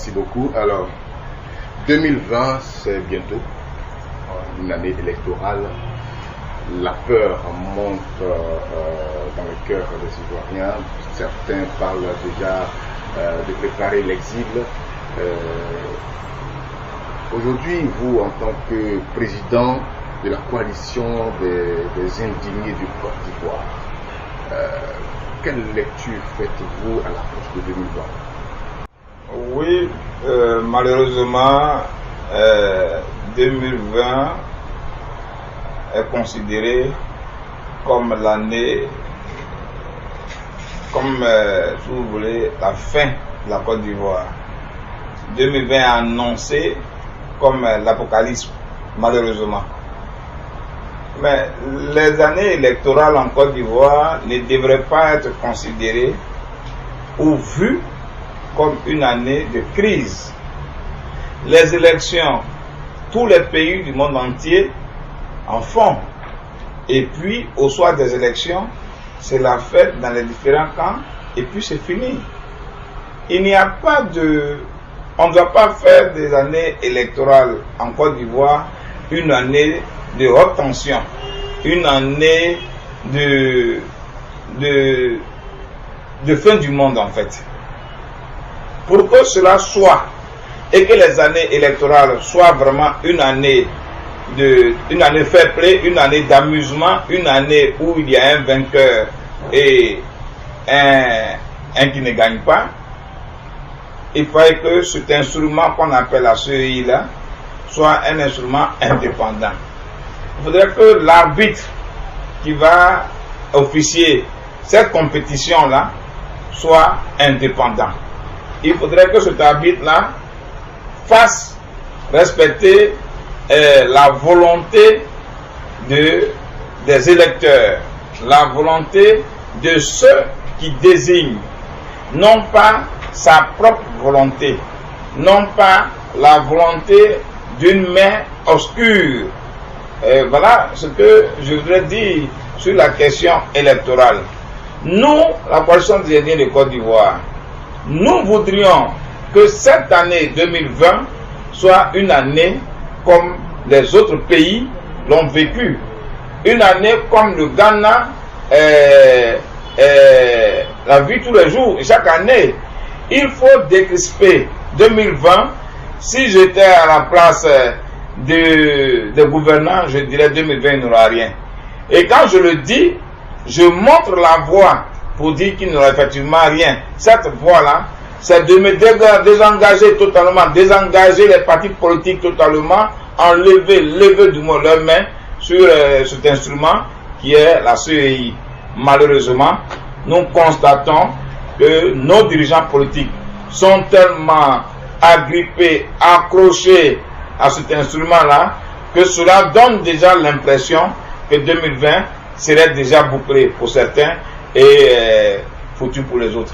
Merci beaucoup. Alors, 2020, c'est bientôt une année électorale. La peur monte dans le cœur des Ivoiriens. Certains parlent déjà de préparer l'exil. Aujourd'hui, vous, en tant que président de la coalition des indignés du Côte d'Ivoire, quelle lecture faites-vous à l'approche de 2020? Oui, malheureusement, 2020 est considéré comme l'année, si vous voulez, la fin de la Côte d'Ivoire. 2020 est annoncé comme l'apocalypse, malheureusement. Mais les années électorales en Côte d'Ivoire ne devraient pas être considérées ou vues comme une année de crise. Les élections, tous les pays du monde entier en font. Et puis, au soir des élections, c'est la fête dans les différents camps et puis c'est fini. Il n'y a pas de... On ne doit pas faire des années électorales en Côte d'Ivoire une année de haute tension, une année de fin du monde en fait. Pour que cela soit et que les années électorales soient vraiment une année fair play, une année d'amusement, une année où il y a un vainqueur et un qui ne gagne pas, il faudrait que cet instrument qu'on appelle la CEI là soit un instrument indépendant. Il faudrait que l'arbitre qui va officier cette compétition là soit indépendant. Il faudrait que cet arbitre là fasse respecter la volonté des électeurs, la volonté de ceux qui désignent, non pas sa propre volonté, non pas la volonté d'une main obscure. Voilà ce que je voudrais dire sur la question électorale. Nous, la coalition des Indiens de Côte d'Ivoire, nous voudrions que cette année 2020 soit une année comme les autres pays l'ont vécu. Une année comme le Ghana la vie tous les jours. Et chaque année, il faut décrisper 2020. Si j'étais à la place des gouvernants, je dirais 2020 il n'y aura rien. Et quand je le dis, je montre la voie pour dire qu'il n'y aura effectivement rien. Cette voie-là, c'est de me désengager totalement, désengager les partis politiques totalement, lever du moins leurs mains sur cet instrument qui est la CEI. Malheureusement, nous constatons que nos dirigeants politiques sont tellement agrippés, accrochés à cet instrument-là, que cela donne déjà l'impression que 2020 serait déjà bouclé pour certains et foutu pour les autres.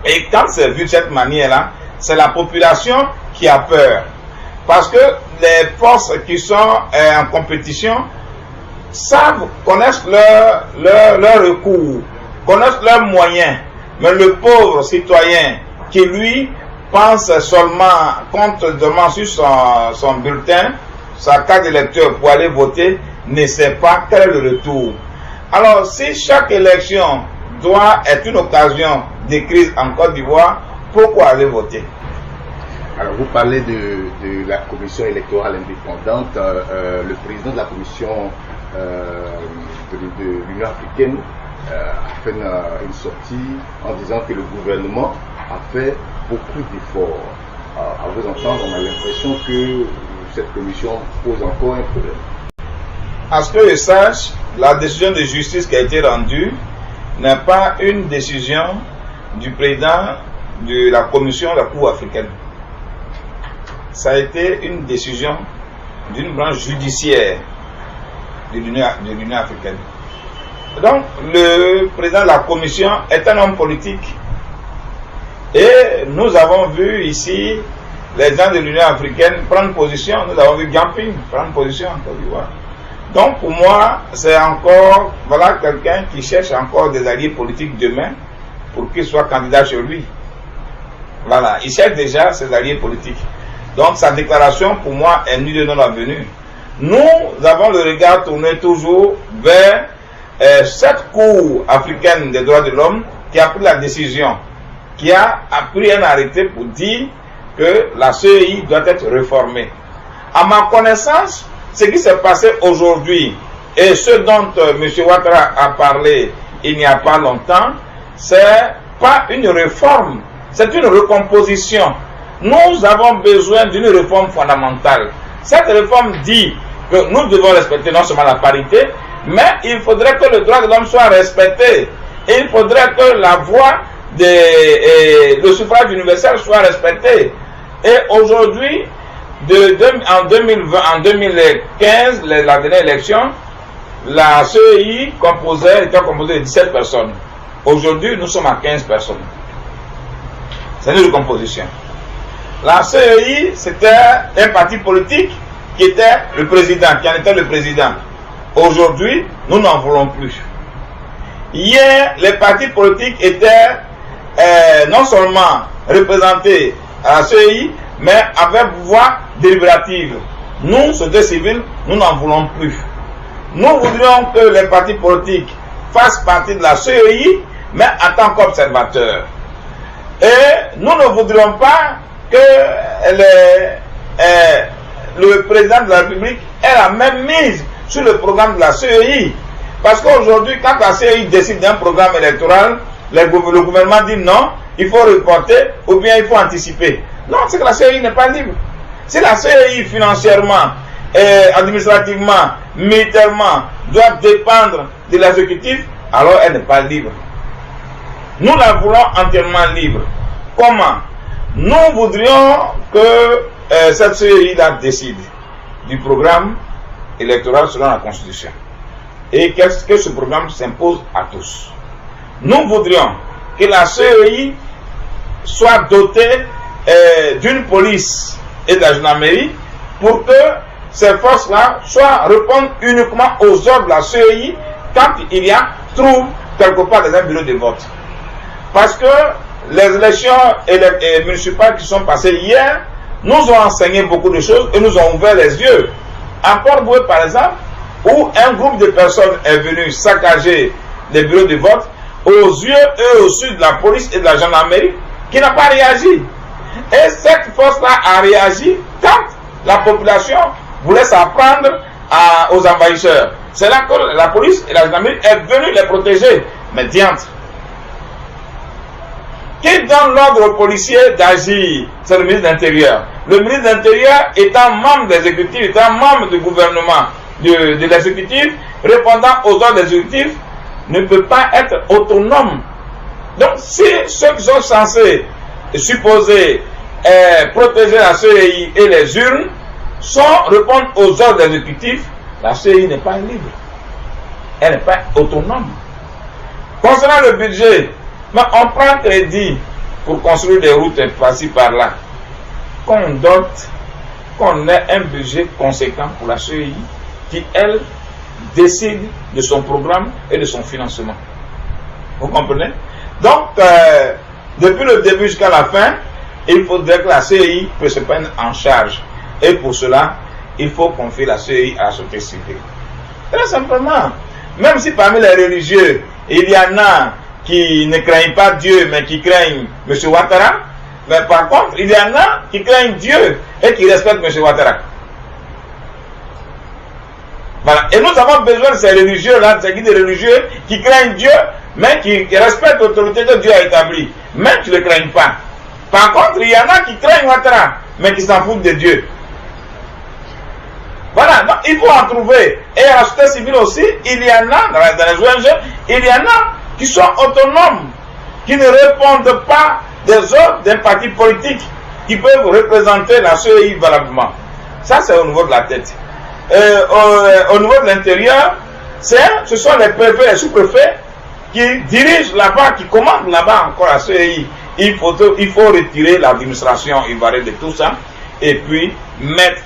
Et quand c'est vu de cette manière-là, c'est la population qui a peur. Parce que les forces qui sont en compétition connaissent leurs recours, connaissent leurs moyens. Mais le pauvre citoyen qui, lui, pense seulement, compte demain sur son bulletin, sa carte d'électeur pour aller voter, ne sait pas quel est le retour. Alors, si chaque élection doit être une occasion de crise en Côte d'Ivoire, pourquoi aller voter? Alors, vous parlez de la commission électorale indépendante. Le président de la commission de l'Union africaine a fait une sortie en disant que le gouvernement a fait beaucoup d'efforts. À vous entendre, on a l'impression que cette commission pose encore un problème. À ce que je sache, la décision de justice qui a été rendue n'est pas une décision du président de la commission de la Cour africaine. Ça a été une décision d'une branche judiciaire de l'Union africaine. Donc, le président de la commission est un homme politique. Et nous avons vu ici les gens de l'Union africaine prendre position. Nous avons vu Gamping prendre position en Côte d'Ivoire. Donc, pour moi, c'est encore, voilà, quelqu'un qui cherche encore des alliés politiques demain pour qu'il soit candidat chez lui. Voilà, il cherche déjà ses alliés politiques. Donc sa déclaration, pour moi, est nulle non avenue. Nous avons le regard tourné toujours vers cette Cour africaine des droits de l'homme qui a pris la décision, qui a pris un arrêté pour dire que la CEI doit être réformée. À ma connaissance, ce qui s'est passé aujourd'hui et ce dont M. Ouattara a parlé il n'y a pas longtemps, c'est pas une réforme, c'est une recomposition. Nous avons besoin d'une réforme fondamentale. Cette réforme dit que nous devons respecter non seulement la parité, mais il faudrait que le droit de l'homme soit respecté. Et il faudrait que la voix le suffrage universel soit respecté. Et aujourd'hui, en 2015, la dernière élection, la CEI était composée de 17 personnes. Aujourd'hui, nous sommes à 15 personnes. C'est une recomposition. La CEI, c'était un parti politique qui était le président, qui en était le président. Aujourd'hui, nous n'en voulons plus. Hier, les partis politiques étaient non seulement représentés à la CEI, mais avaient pouvoir délibérative. Nous, société civile, nous n'en voulons plus. Nous voudrions que les partis politiques fassent partie de la CEI, mais en tant qu'observateurs. Et nous ne voudrions pas que le président de la République ait la même mise sur le programme de la CEI. Parce qu'aujourd'hui, quand la CEI décide d'un programme électoral, le gouvernement dit non, il faut reporter ou bien il faut anticiper. Non, c'est que la CEI n'est pas libre. Si la CEI financièrement, administrativement, militairement doit dépendre de l'exécutif, alors elle n'est pas libre. Nous la voulons entièrement libre. Comment? Nous voudrions que cette CEI-là décide du programme électoral selon la Constitution. Et que ce programme s'impose à tous. Nous voudrions que la CEI soit dotée d'une police et de la gendarmerie pour que ces forces-là répondent uniquement aux ordres de la CEI quand il y a trouble quelque part dans un bureau de vote. Parce que les élections municipales qui sont passées hier nous ont enseigné beaucoup de choses et nous ont ouvert les yeux. À Port-Boué, par exemple, où un groupe de personnes est venu saccager les bureaux de vote, aux yeux et au sud de la police et de la gendarmerie, qui n'a pas réagi. Et cette force-là a réagi quand la population voulait s'en prendre aux envahisseurs. C'est là que la police et la gendarmerie est venue les protéger. Mais diantre, qui donne l'ordre aux policiers d'agir? C'est le ministre de l'Intérieur. Le ministre de l'Intérieur étant membre de l'exécutif, étant membre du gouvernement de l'exécutif, répondant aux ordres de l'exécutif, ne peut pas être autonome. Donc si ceux qui sont censés supposer protéger la CEI et les urnes répondent aux ordres de l'exécutif, la CEI n'est pas libre. Elle n'est pas autonome. Concernant le budget, mais on prend crédit pour construire des routes par-ci par-là. Qu'on ait un budget conséquent pour la CEI qui, elle, décide de son programme et de son financement. Vous comprenez? Donc, depuis le début jusqu'à la fin, il faudrait que la CEI puisse se prendre en charge. Et pour cela, il faut confier la CEI à la société civile. Très simplement, même si parmi les religieux, il y en a qui ne craignent pas Dieu, mais qui craignent M. Ouattara, mais par contre, il y en a qui craignent Dieu et qui respectent M. Ouattara. Voilà. Et nous avons besoin de ces religieux-là, de ces guides religieux qui craignent Dieu, mais qui respectent l'autorité que Dieu a établie, mais qui ne le craignent pas. Par contre, il y en a qui craignent Ouattara, mais qui s'en foutent de Dieu. Voilà, donc il faut en trouver. Et à la société civile aussi, il y en a, dans les ONG, il y en a qui sont autonomes, qui ne répondent pas des ordres d'un parti politique, qui peuvent représenter la CEI valablement. Ça, c'est au niveau de la tête. Au niveau de l'intérieur, ce sont les préfets, les sous-préfets qui dirigent là-bas, qui commandent là-bas encore la CEI. Il faut retirer l'administration ivoirienne de tout ça et puis mettre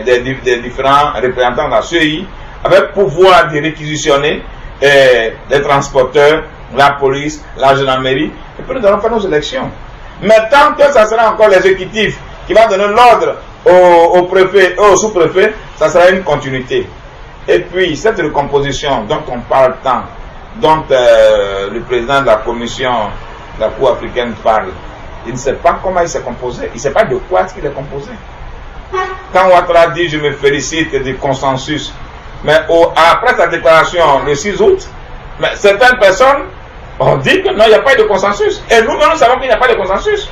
des différents représentants de la CEI avec pouvoir de réquisitionner les transporteurs, la police, la gendarmerie, et puis nous allons faire nos élections. Mais tant que ça sera encore l'exécutif qui va donner l'ordre au préfet, au sous-préfet, ça sera une continuité. Et puis, cette recomposition dont on parle tant, dont le président de la commission de la Cour africaine parle, il ne sait pas comment il s'est composé, il ne sait pas de quoi est-ce qu'il est composé. Quand Ouattara dit « je me félicite du consensus », mais après sa déclaration le 6 août, mais certaines personnes ont dit que non, il n'y a pas de consensus. Et nous-mêmes, nous savons qu'il n'y a pas de consensus.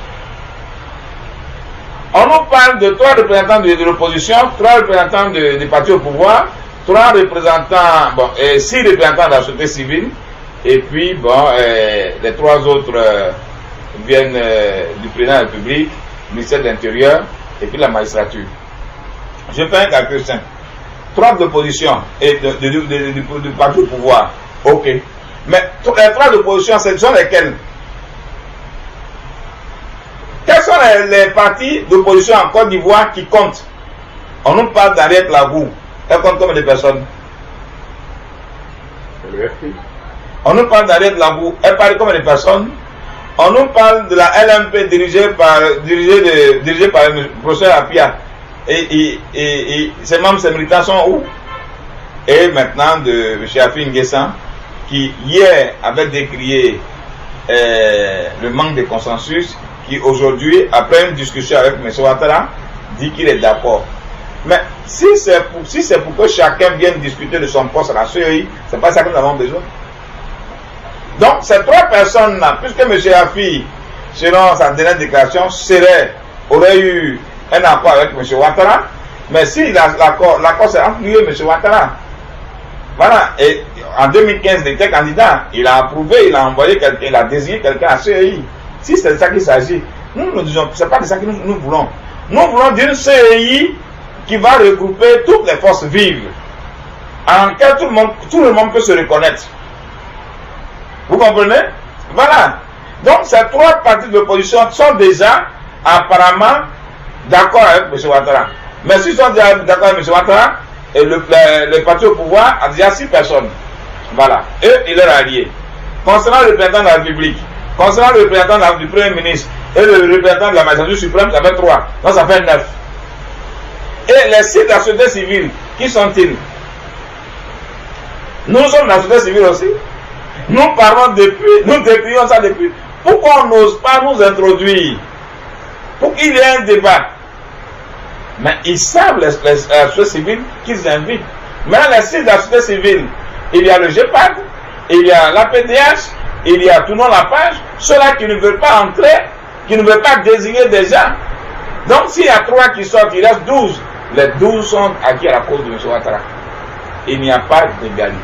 On nous parle de 3 représentants de l'opposition, 3 représentants du parti au pouvoir, 3 représentants, bon, et 6 représentants de la société civile, et puis, bon, les 3 autres viennent du président de la République, du ministère de l'Intérieur, et puis la magistrature. Je fais un calcul simple. 3 de l'opposition et du parti au pouvoir, ok. Mais les 3 d'opposition, ce sont lesquels? Quels sont les partis d'opposition en Côte d'Ivoire qui comptent? On nous parle d'Henriette Lagou. Elle compte combien de personnes? On nous parle d'Henriette Lagou. Elle parle combien de personnes? On nous parle de la LMP dirigée par le professeur Apia. Et ses membres, ses militants sont où? Et maintenant de M. Afi N'Guessan, qui hier avait décrié le manque de consensus, qui aujourd'hui, après une discussion avec M. Ouattara, dit qu'il est d'accord. Mais si c'est pour que chacun vienne discuter de son poste à la CEI, c'est pas ça que nous avons besoin. Donc ces 3 personnes-là, puisque M. Afi, selon sa dernière déclaration, aurait eu un accord avec M. Ouattara, mais si l'accord s'est entre lui et M. Ouattara, voilà, et en 2015, il était candidat, il a approuvé, il a envoyé quelqu'un, il a désigné quelqu'un à CEI. Si c'est de ça qu'il s'agit, nous disons, c'est pas de ça que nous voulons. Nous voulons d'une CEI qui va regrouper toutes les forces vives, en laquelle tout le monde peut se reconnaître. Vous comprenez? Voilà. Donc ces 3 partis de l'opposition sont déjà apparemment d'accord avec M. Ouattara. Mais s'ils sont déjà d'accord avec M. Ouattara, et le parti au pouvoir a déjà 6 personnes. Voilà. Eux, ils leur alliés. Concernant le représentant de la République, concernant le représentant du Premier ministre et le représentant de la magistrature suprême, ça fait 3. Donc ça fait 9. Et les 6 de la société civile, qui sont-ils? Nous sommes la société civile aussi. Nous parlons depuis, nous décrions ça depuis. Pourquoi on n'ose pas nous introduire? Pour qu'il y ait un débat. Mais ils savent, la société civile, qu'ils invitent. Mais les 6 de la société civile, il y a le GEPAD, il y a l'APDH, il y a Tournons la page, ceux-là qui ne veulent pas entrer, qui ne veulent pas désigner des gens. Donc s'il y a 3 qui sortent, il reste 12. Les 12 sont acquis à la cause de M. Ouattara. Il n'y a pas d'égalité.